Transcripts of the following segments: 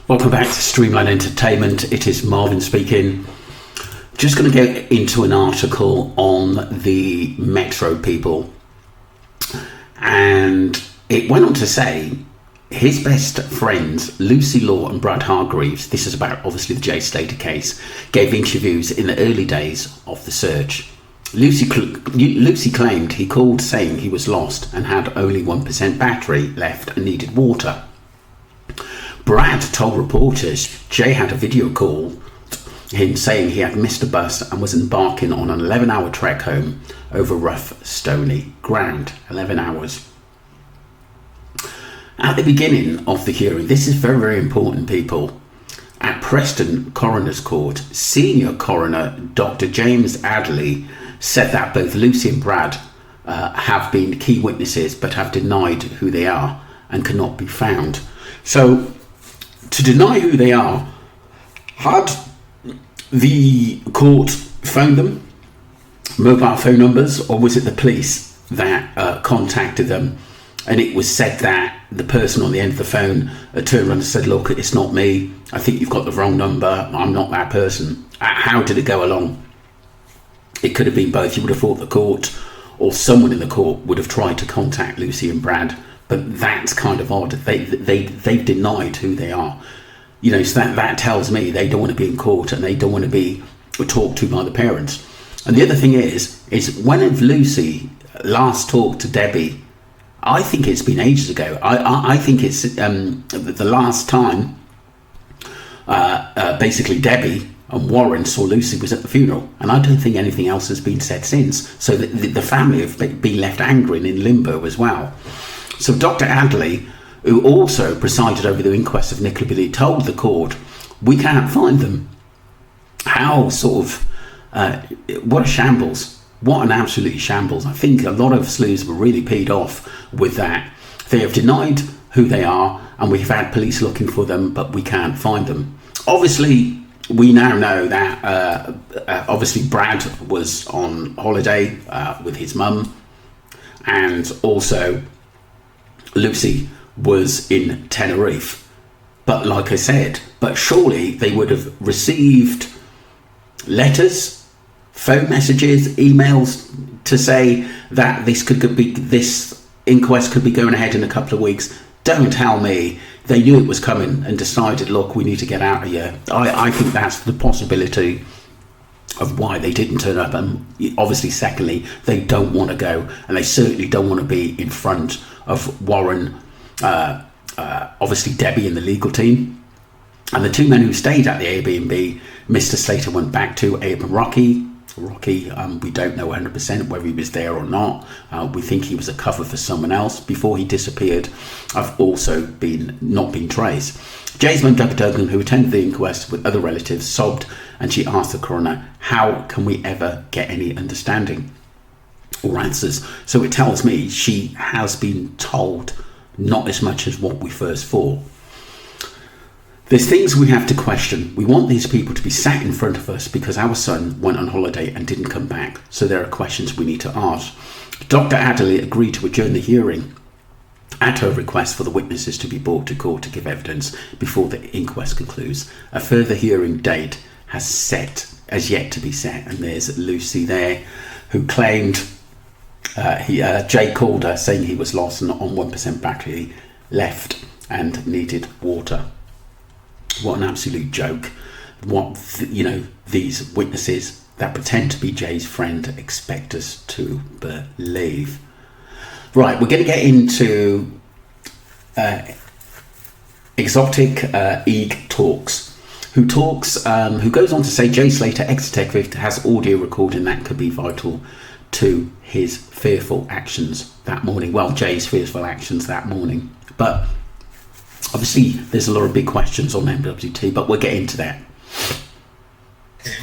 Welcome back to Streamline Entertainment. It is Marvin speaking. Just going to go into an article on the Metro people. And it went on to say his best friends, Lucy Law and Brad Hargreaves, this is about obviously the Jay Slater case, gave interviews in the early days of the search. Lucy claimed he called saying he was lost and had only 1% battery left and needed water. Brad told reporters Jay had a video call him saying he had missed a bus and was embarking on an 11-hour trek home over rough, stony ground. 11 hours. At the beginning of the hearing, this is very, very important, people. At Preston Coroner's Court, Senior Coroner Dr. James Adderley said that both Lucy and Brad have been key witnesses but have denied who they are and cannot be found. So, to deny who they are, had the court phoned them, mobile phone numbers, or was it the police that contacted them? And it was said that the person on the end of the phone turned around and said, look, it's not me. I think you've got the wrong number. I'm not that person. How did it go along? It could have been both. You would have thought the court or someone in the court would have tried to contact Lucy and Brad. But that's kind of odd. They've denied who they are. You know, so that tells me they don't want to be in court and they don't want to be talked to by the parents. And the other thing is when Lucy last talked to Debbie, I think it's been ages ago. I think it's the last time basically Debbie and Warren saw Lucy was at the funeral. And I don't think anything else has been said since. So the family have been left angry and in limbo as well. So Dr. Adderley, who also presided over the inquest of Nicola Bulley, told the court, we can't find them. How sort of, what a shambles. What an absolute shambles. I think a lot of sleuths were really peed off with that. They have denied who they are and we've had police looking for them, but we can't find them. Obviously, we now know that obviously Brad was on holiday with his mum, and also Lucy was in Tenerife. But like I said, but surely they would have received letters, phone messages, emails to say that this inquest could be going ahead in a couple of weeks. Don't tell me they knew it was coming and decided, look, we need to get out of here. I think that's the possibility of why they didn't turn up. And obviously, secondly, they don't want to go, and they certainly don't want to be in front of Warren, obviously Debbie and the legal team. And the two men who stayed at the Airbnb, Mr. Slater went back to Abe and Rocky. We don't know 100% whether he was there or not. We think he was a cover for someone else before he disappeared. I've also not been traced. Jay's mum, Deborah Duggan, who attended the inquest with other relatives, sobbed, and she asked the coroner, how can we ever get any understanding or answers? So it tells me she has been told not as much as what we first thought. There's things we have to question. We want these people to be sat in front of us because our son went on holiday and didn't come back. So there are questions we need to ask. Dr. Adderley agreed to adjourn the hearing at her request for the witnesses to be brought to court to give evidence before the inquest concludes. A further hearing date has yet to be set. And there's Lucy there, who claimed Jay called her saying he was lost and on 1% battery left and needed water. What an absolute joke. What, these witnesses that pretend to be Jay's friend expect us to believe. Right, we're going to get into Exotic Eeg Talks, who goes on to say Jay Slater, ex-detective, has audio recording that could be vital to his fearful actions that morning. Well, Jay's fearful actions that morning. But obviously, there's a lot of big questions on MWT, but we'll get into that.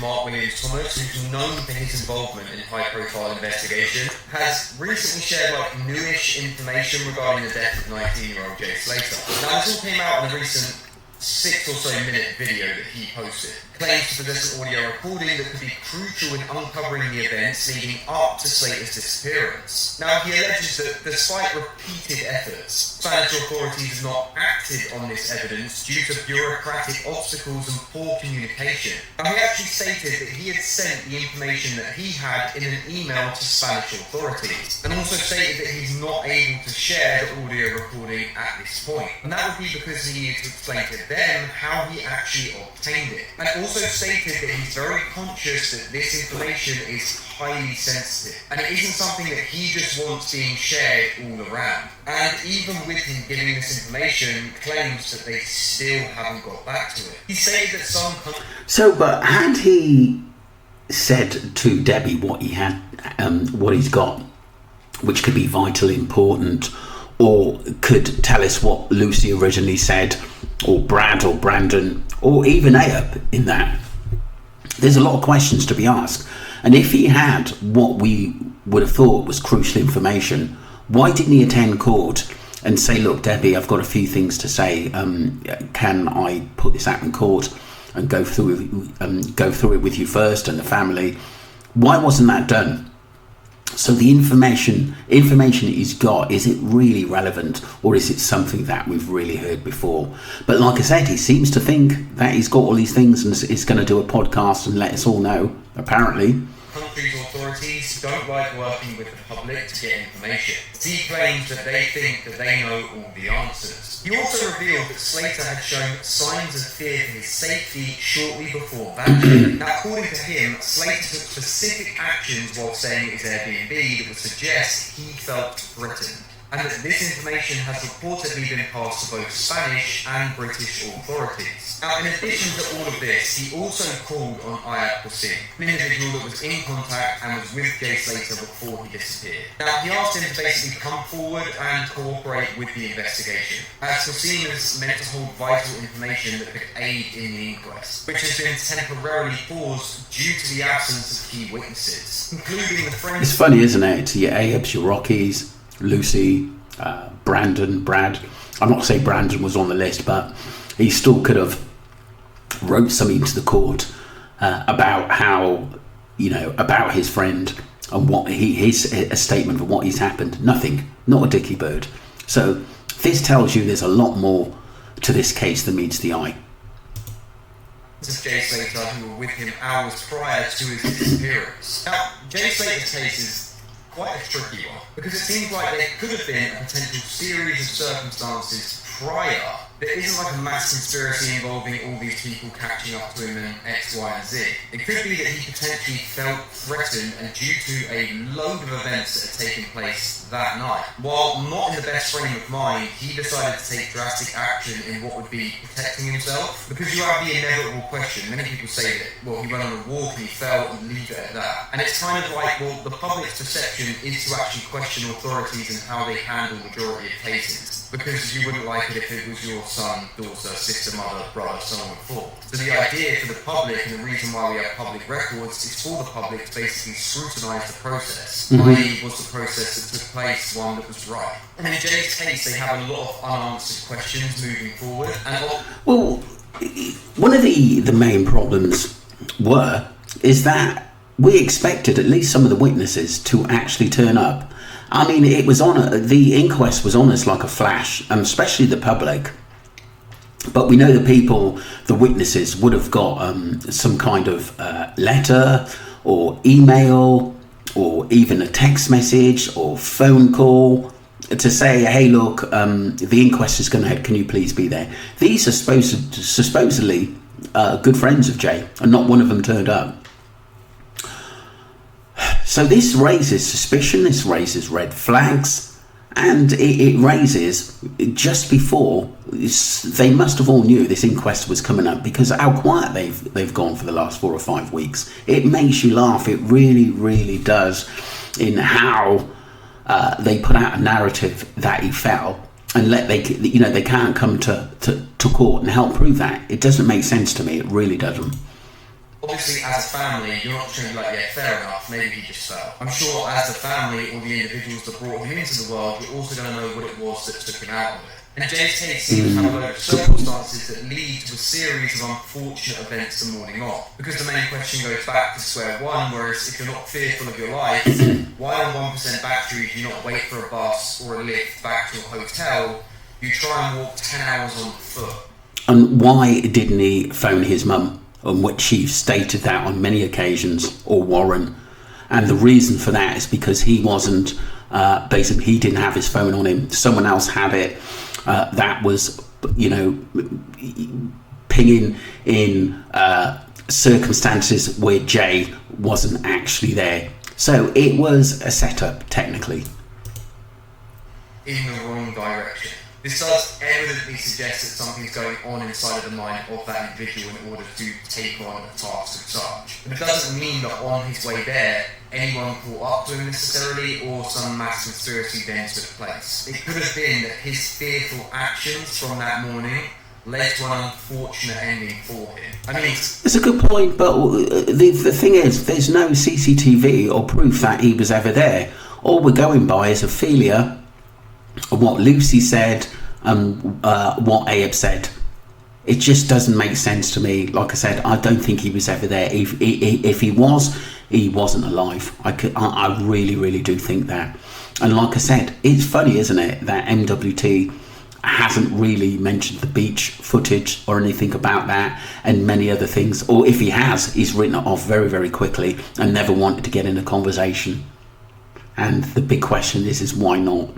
Mark Williams Thomas, who's known for his involvement in high-profile investigation, has recently shared newish information regarding the death of 19-year-old Jay Slater. Now, this all came out in a recent 6 or so minute video that he posted. Claims to possess an audio recording that could be crucial in uncovering the events leading up to Slater's disappearance. Now, he alleges that despite repeated efforts, Spanish authorities have not acted on this evidence due to bureaucratic obstacles and poor communication. Now, he actually stated that he had sent the information that he had in an email to Spanish authorities, and also stated that he's not able to share the audio recording at this point. And that would be because he needed to explain to them how he actually obtained it. And also stated that he's very conscious that this information is highly sensitive, and it isn't something that he just wants being shared all around. And even with him giving this information, claims that they still haven't got back to it. He stated that some... But had he said to Debbie what he had, what he's got, which could be vitally important, or could tell us what Lucy originally said, or Brad or Brandon, or even Ayob in that, there's a lot of questions to be asked. And if he had what we would have thought was crucial information, why didn't he attend court and say, look, Debbie, I've got a few things to say, can I put this out in court and go through it with you first and the family? Why wasn't that done? So the information that he's got, is it really relevant, or is it something that we've really heard before? But like I said, he seems to think that he's got all these things and is going to do a podcast and let us all know, apparently. Country's authorities don't like working with the public to get information. He claims that they think that they know all the answers. He also revealed that Slater had shown signs of fear for his safety shortly before vanishing. Now, according to him, Slater took specific actions while staying at his Airbnb that would suggest he felt threatened, and that this information has reportedly been passed to both Spanish and British authorities. Now, in addition to all of this, he also called on Ayad Hussein, an individual that was in contact and was with Jay Slater before he disappeared. Now, he asked him to basically come forward and cooperate with the investigation, as Hussein is meant to hold vital information that could aid in the inquest, which has been temporarily paused due to the absence of key witnesses, including the friends... It's funny, isn't it? It's your Ayobs, your Rockies, Lucy, Brandon, Brad. I'm not saying Brandon was on the list, but he still could have wrote something to the court about how, about his friend and what his a statement of what he's happened. Nothing, not a dicky bird. So this tells you there's a lot more to this case than meets the eye. This is Jay Slater, who were with him hours prior to his disappearance. Now, Jay Slater's case is quite a tricky one, because it seems like there could have been a potential series of circumstances prior. There isn't like a mass conspiracy involving all these people catching up to him and X, Y, and Z. It could be that he potentially felt threatened, and due to a load of events that had taken place that night, while not in the best frame of mind, he decided to take drastic action in what would be protecting himself. Because you have the inevitable question, many people say that, well, he went on a walk and he fell, and leave it at that. And it's kind of like, well, the public's perception is to actually question authorities and how they handle the majority of cases. Because you wouldn't like it if it was your son, daughter, sister, mother, brother, so on and forth. So the idea for the public, and the reason why we have public records, is for the public to basically scrutinise the process. I.e., was the process that took place one that was right? And in Jay's case, they have a lot of unanswered questions moving forward. Well, one of the main problems is that we expected at least some of the witnesses to actually turn up. I mean, it was the inquest was on us like a flash, and especially the public. But we know the witnesses would have got some kind of letter or email or even a text message or phone call to say, hey, look, the inquest is going ahead, can you please be there? These are supposedly good friends of Jay, and not one of them turned up. So this raises suspicion, this raises red flags, and it raises, just before, they must have all knew this inquest was coming up, because how quiet they've gone for the last 4 or 5 weeks. It makes you laugh, it really, really does, in how they put out a narrative that he fell, and they can't come to court and help prove that. It doesn't make sense to me, it really doesn't. Obviously, as a family, you're not just going to be like, yeah, fair enough, maybe he just fell. I'm sure as a family, or the individuals that brought him into the world, you're also going to know what it was that took him out of it. And James Tate seems to have a load of circumstances that lead to a series of unfortunate events the morning of. Because the main question goes back to square one, whereas if you're not fearful of your life, why on 1% battery do you not wait for a bus or a lift back to a hotel? You try and walk 10 hours on foot. And why didn't he phone his mum, on which he stated that on many occasions, or Warren? And the reason for that is because he wasn't, basically, he didn't have his phone on him. Someone else had it. That was, pinging in circumstances where Jay wasn't actually there. So it was a setup, technically. In the wrong direction. This does evidently suggest that something's going on inside of the mind of that individual in order to take on a task of such. But it doesn't mean that on his way there, anyone caught up to him necessarily, or some mass conspiracy then took place. It could have been that his fearful actions from that morning led to an unfortunate ending for him. I mean, it's a good point, but the thing is, there's no CCTV or proof that he was ever there. All we're going by is Ophelia, what Lucy said, and what Abe said. It just doesn't make sense to me. Like I said, I don't think he was ever there. If he was, he wasn't alive. I really, really do think that. And like I said, it's funny, isn't it, that MWT hasn't really mentioned the beach footage or anything about that, and many other things. Or if he has, he's written it off very, very quickly and never wanted to get in a conversation. And the big question is why not?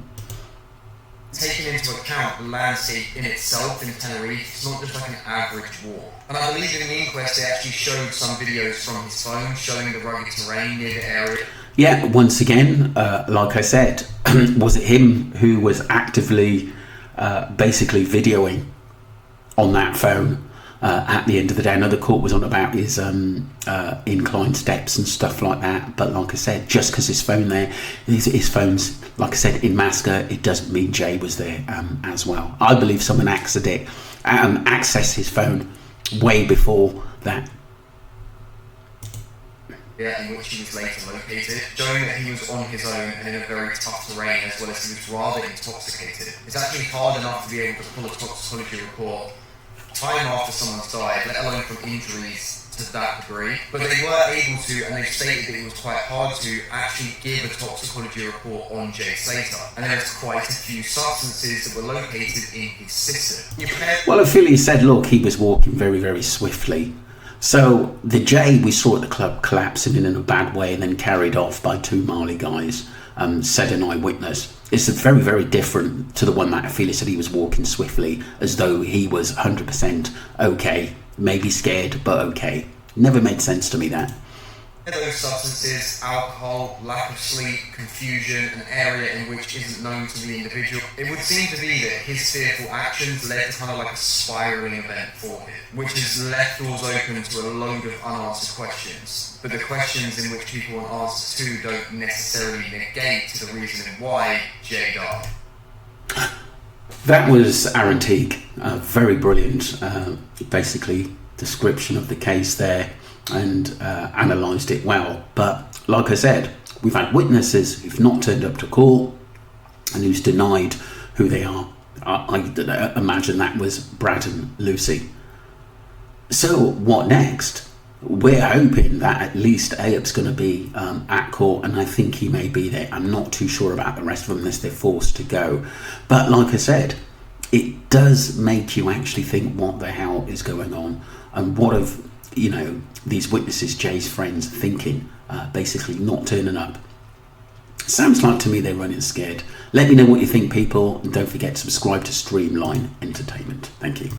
Taking into account the landscape in itself in Tenerife, it's not just like an average walk. And I believe in the inquest they actually showed some videos from his phone showing the rugged terrain near the area. Yeah, once again, like I said, was it him who was actively basically videoing on that phone at the end of the day? Another court was on about his inclined steps and stuff like that, but like I said, just because his phone there, his phone's, like I said, in Masca, it doesn't mean Jay was there as well. I believe someone accessed his phone way before that. Yeah, in which he was later located, showing that he was on his own and in a very tough terrain, as well as he was rather intoxicated. It's actually hard enough to be able to pull a toxicology report time after someone's died, let alone from injuries to that degree. But they were able to, and they've stated that it was quite hard to actually give a toxicology report on Jay Slater. And there's quite a few substances that were located in his system. Well, Ophelia said, look, he was walking very, very swiftly. So the Jay we saw at the club collapsing in a bad way and then carried off by two Marley guys, said an eyewitness. It's very, very different to the one that Ophelia said he was walking swiftly, as though he was 100% okay, maybe scared, but okay. Never made sense to me, that. Those substances, alcohol, lack of sleep, confusion, an area in which isn't known to the individual. It would seem to be that his fearful actions led to kind of like a spiralling event for him, which has left doors open to a load of unanswered questions. But the questions in which people want answers to don't necessarily negate to the reason why Jay died. That was Aaron Teague, a very brilliant, basically, description of the case there, and analysed it well. But like I said, we've had witnesses who've not turned up to court and who's denied who they are. I imagine that was Brad and Lucy. So what next? We're hoping that at least Ayup's going to be at court, and I think he may be there. I'm not too sure about the rest of them unless they're forced to go. But like I said, it does make you actually think, what the hell is going on, and what have these witnesses, Jay's friends, thinking, basically not turning up. Sounds like to me they're running scared. Let me know what you think, people, and don't forget to subscribe to Streamline Entertainment. Thank you.